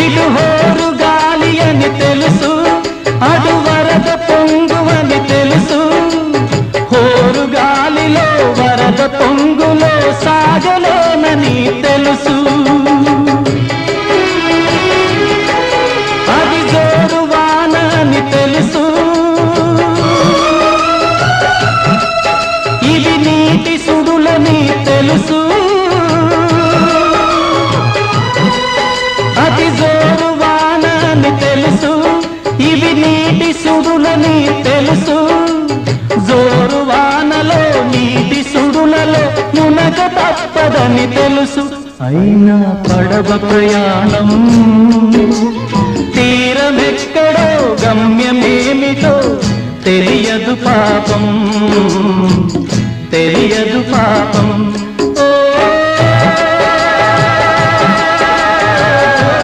ఇటు హోరు గాలి అని తెలుసు, అటు వరద పొంగువని తెలుసు. హోరు గాలిలో వరద పొంగులో సాగలేనని తెలుసు. అది జోరు వాన అని తెలుసు, ఇవి నీటి సుడులని తెలుసు. అది జోరు వాన అని తెలుసు, ఇవి నీటి సుడులని తెలుసు. జోరు వానలో నీటి సుడులలో మునగ తప్పదని తెలుసు. అయినా పడవ ప్రయాణం తీరమెక్కడో గమ్యమేమిటో తెలియదు పాపం, తెలియదు పాపం.